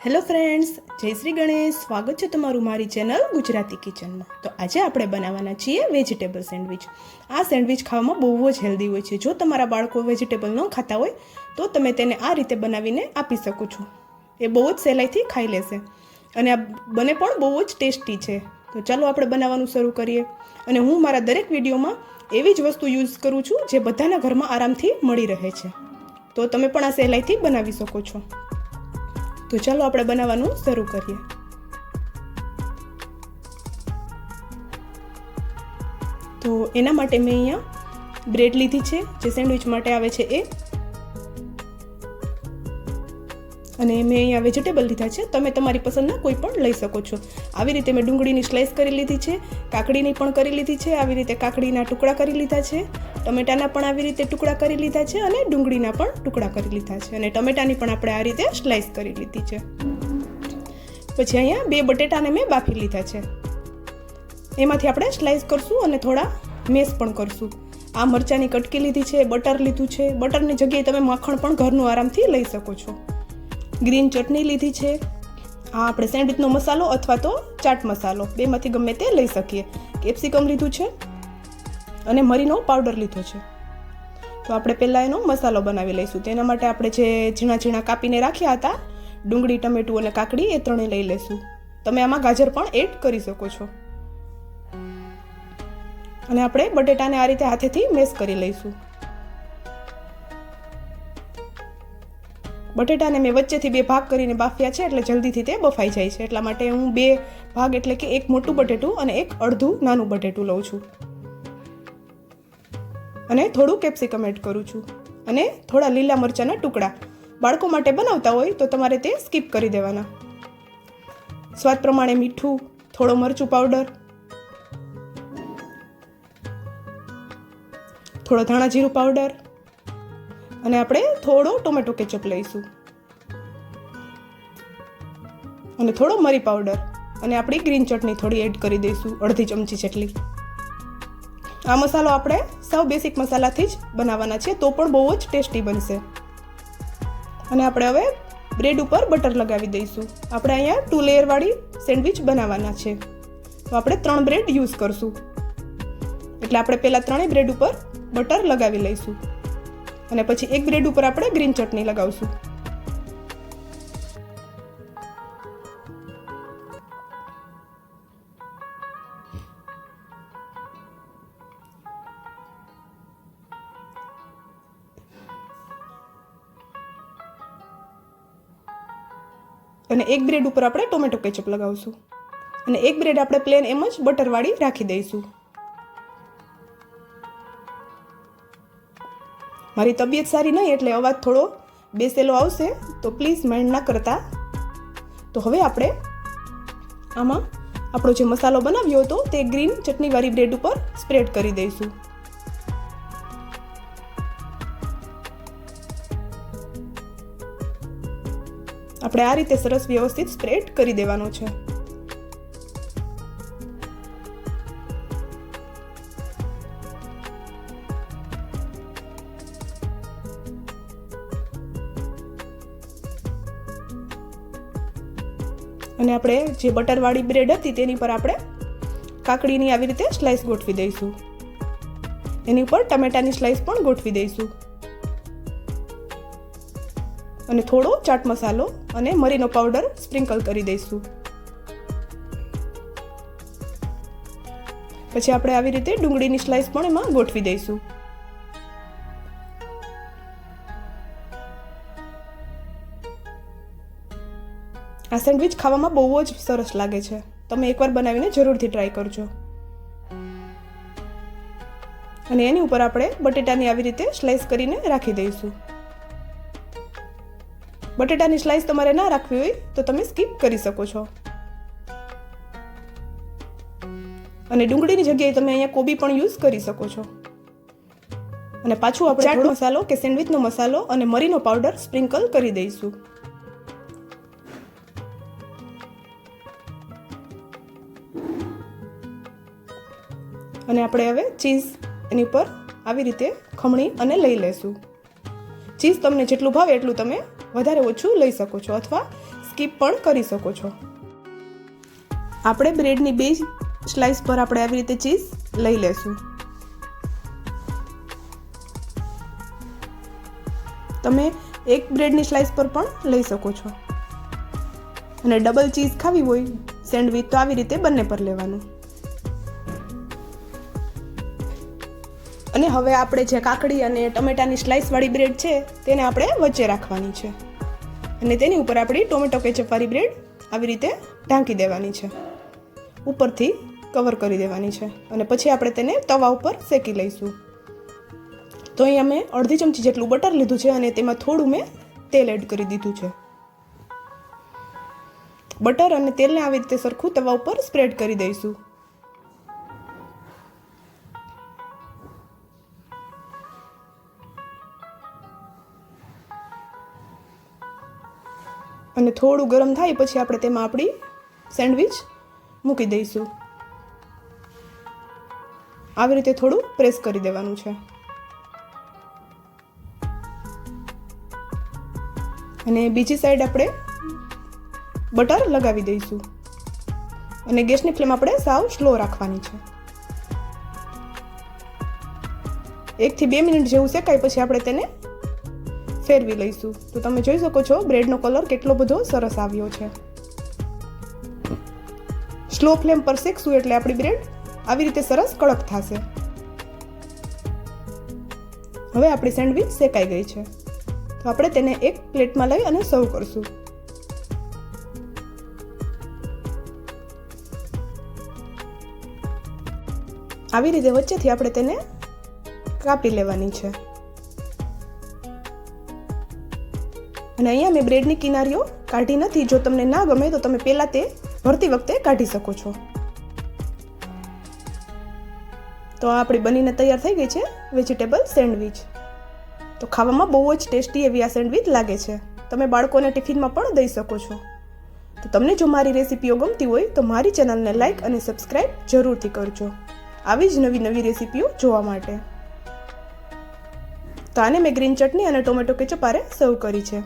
Hello friends, જય શ્રી ગણેશ. સ્વાગત છે તમારું મારી ચેનલ ગુજરાતી કિચનમાં. તો આજે આપણે બનાવવાના છીએ વેજીટેબલ સેન્ડવિચ. આ સેન્ડવિચ ખાવામાં બહુ જ હેલ્ધી હોય છે. જો તમારા બાળકો વેજીટેબલ ન ખાતા હોય તો તમે તેને આ રીતે બનાવીને આપી શકો છો. એ બહુ જ સહેલાઈથી ખાઈ લેશે અને આ બને પણ બહુ જ ટેસ્ટી છે. તો ચાલો આપણે બનાવવાનું શરૂ કરીએ. અને હું મારા દરેક વિડીયોમાં એવી જ વસ્તુ યુઝ કરું છું જે બધાના ઘરમાં આરામથી મળી રહે છે. તો તમે પણ આ સહેલાઈથી બનાવી શકો છો. તો ચાલો આપણે બનાવવાનું શરૂ કરીએ. તો એના માટે મેં અહીંયા બ્રેડ લીધી છે, જે સેન્ડવિચ માટે આવે છે એ, અને મેં અહીંયા વેજીટેબલ લીધા છે. તમે તમારી પસંદના કોઈ પણ લઈ શકો છો. આવી રીતે મેં ડુંગળીની સ્લાઈસ કરી લીધી છે, કાકડીની પણ કરી લીધી છે. આવી રીતે કાકડીના ટુકડા કરી લીધા છે, ટમેટાના પણ આવી રીતે ટુકડા કરી લીધા છે, અને ડુંગળીના પણ ટુકડા કરી લીધા છે, અને ટમેટાની પણ આપણે આ રીતે સ્લાઈસ કરી લીધી છે. પછી અહીંયા 2 બટેટાને મેં બાફી લીધા છે. એમાંથી આપણે સ્લાઈસ કરશું અને થોડા મેશ પણ કરશું. આ મરચાંની કટકી લીધી છે, બટર લીધું છે. બટરની જગ્યાએ તમે માખણ પણ ઘરનું આરામથી લઈ શકો છો. ગ્રીન ચટણી લીધી છે. આ આપણે સેન્ડવિચનો મસાલો અથવા તો ચાટ મસાલો, બેમાંથી ગમે તે લઈ શકીએ. કેપ્સિકમ લીધું છે અને મરીનો પાવડર લીધો છે. તો આપણે પહેલાં એનો મસાલો બનાવી લઈશું. તેના માટે આપણે જે ઝીણા ઝીણા કાપીને રાખ્યા હતા ડુંગળી, ટમેટું અને કાકડી, એ ત્રણેય લઈ લઈશું. તમે આમાં ગાજર પણ એડ કરી શકો છો. અને આપણે બટેટાને આ રીતે હાથેથી મેશ કરી લઈશું. બટેટાને મેં વચ્ચેથી 2 ભાગ કરીને બાફ્યા છે, એટલે જલ્દીથી તે બફાઈ જાય છે. એટલા માટે હું 2 ભાગ એટલે કે એક મોટું બટેટું અને એક અડધું નાનું બટેટું લઉં છું. અને થોડું કેપ્સિકમ એડ કરું છું, અને થોડા લીલા મરચાંના ટુકડા. બાળકો માટે બનાવતા હોય તો તમારે તે સ્કીપ કરી દેવાના. સ્વાદ પ્રમાણે મીઠું, થોડો મરચું પાવડર, થોડો ધાણા જીરું પાવડર, અને આપણે થોડો ટોમેટો કેચઅપ લઈશું, અને થોડો મરી પાવડર, અને આપણી ગ્રીન ચટણી થોડી એડ કરી દઈશું, અડધી ચમચી જેટલી. આ મસાલો આપણે સાવ બેસિક મસાલાથી જ બનાવવાના છે, તો પણ બહુ જ ટેસ્ટી બનશે. અને આપણે હવે બ્રેડ ઉપર બટર લગાવી દઈશું. આપણે અહીંયા 2 લેયરવાળી સેન્ડવિચ બનાવવાના છે, તો આપણે 3 બ્રેડ યુઝ કરશું. એટલે આપણે પહેલાં 3 બ્રેડ ઉપર બટર લગાવી લઈશું, અને પછી એક બ્રેડ ઉપર આપણે ગ્રીન ચટણી લગાવશું. અને એક બ્રેડ ઉપર આપણે ટોમેટો કેચઅપ લગાવશું, અને એક બ્રેડ આપણે પ્લેન એમ જ બટરવાળી રાખી દઈશું. મારી તબિયત સારી નહીં એટલે અવાજ થોડો બેસેલો આવશે, તો પ્લીઝ માઇન્ડ ના કરતા. તો હવે આપણે આમાં આપણો જે મસાલો બનાવ્યો હતો તે ગ્રીન ચટણીવાળી બ્રેડ ઉપર સ્પ્રેડ કરી દઈશું. આપણે આ રીતે સરસ વ્યવસ્થિત સ્પ્રેડ કરી દેવાનો છે. અને આપણે જે બટરવાળી બ્રેડ હતી તેની પર આપણે કાકડીની આવી રીતે સ્લાઈસ ગોઠવી દઈશું. એની ઉપર ટમેટાની સ્લાઈસ પણ ગોઠવી દઈશું, અને થોડો ચાટ મસાલો અને મરીનો પાવડર સ્પ્રિંકલ કરી દઈશું. પછી આપણે આવી રીતે ડુંગળીની સ્લાઈસ પણ એમાં ગોઠવી દઈશું. આ સેન્ડવિચ ખાવામાં બહુ જ સરસ લાગે છે. તમે એકવાર બનાવીને જરૂરથી ટ્રાય કરજો. અને એની ઉપર આપણે બટેટાની આવી રીતે સ્લાઈસ કરીને રાખી દઈશું. બટેટાની સ્લાઈસ તમારે ના રાખવી હોય તો તમે સ્કીપ કરી શકો છો. અને ડુંગળીની જગ્યાએ તમે અહીંયા કોબી પણ યુઝ કરી શકો છો. અને પાછું આપણે ચાટ મસાલો કે સેન્ડવિચનો મસાલો અને મરીનો પાવડર સ્પ્રિંકલ કરી દઈશું. અને આપણે હવે ચીઝ એની ઉપર આવી રીતે ખમણી અને લઈ લેશું. ચીઝ તમને જેટલું ભાવે એટલું તમે વધારે ઓછું લઈ શકો છો, અથવા સ્કીપ પણ કરી શકો છો. આપણે બ્રેડની 2 સ્લાઇસ પર આપણે આવી રીતે ચીઝ લઈ લેશું. તમે એક બ્રેડની સ્લાઇસ પર પણ લઈ શકો છો. અને ડબલ ચીઝ ખાવી હોય સેન્ડવિચ તો આવી રીતે બંને પર લેવાનું. અને હવે આપણે જે કાકડી અને ટમેટાની સ્લાઇસવાળી બ્રેડ છે તેને આપણે વચ્ચે રાખવાની છે અને તેની ઉપર આપણી ટોમેટો કેચઅપવાળી બ્રેડ આવી રીતે ઢાંકી દેવાની છે, ઉપરથી કવર કરી દેવાની છે અને પછી આપણે તેને તવા ઉપર શેકી લઈશું. તો અહીંયા મેં અડધી ચમચી જેટલું બટર લીધું છે અને તેમાં થોડું મેં તેલ એડ કરી દીધું છે. બટર અને તેલને આવી રીતે સરખું તવા ઉપર સ્પ્રેડ કરી દઈશું. અને થોડું ગરમ થાય પછી આપણે તેમાં આપણી સેન્ડવિચ મૂકી દઈશું. આવી રીતે થોડું પ્રેસ કરી દેવાનું છે અને બીજી સાઈડ આપણે બટર લગાવી દઈશું અને ગેસની ફ્લેમ આપણે સાવ સ્લો રાખવાની છે. 1 થી 2 મિનિટ જેવું શેકાય પછી આપણે તેને ફેરવી લઈશું. તો તમે જોઈ શકો છો બ્રેડનો કલર કેટલો બધો સરસ આવ્યો છે. સ્લો ફ્લેમ પર શેકશું એટલે આપણી બ્રેડ આવી રીતે સરસ કડક થશે. હવે આપણી સેન્ડવિચ શેકાઈ ગઈ છે તો આપણે તેને એક પ્લેટમાં લઈ અને સર્વ કરશું. આવી રીતે વચ્ચેથી આપણે તેને કાપી લેવાની છે અને અહીંયા મેં બ્રેડની કિનારીઓ કાઢી નથી. જો તમને ના ગમે તો તમે પહેલાં તે ભરતી વખતે કાઢી શકો છો. તો આપણી બનીને તૈયાર થઈ ગઈ છે વેજીટેબલ સેન્ડવિચ. તો ખાવામાં બહુ જ ટેસ્ટી એવી આ સેન્ડવિચ લાગે છે. તમે બાળકોને ટિફિનમાં પણ દઈ શકો છો. તો તમને જો મારી રેસીપીઓ ગમતી હોય તો મારી ચેનલને લાઈક અને સબસ્ક્રાઈબ જરૂરથી કરજો આવી જ નવી નવી રેસીપીઓ જોવા માટે. તો આને મેં ગ્રીન ચટણી અને ટોમેટો કેચઅપ આરે સર્વ કરી છે.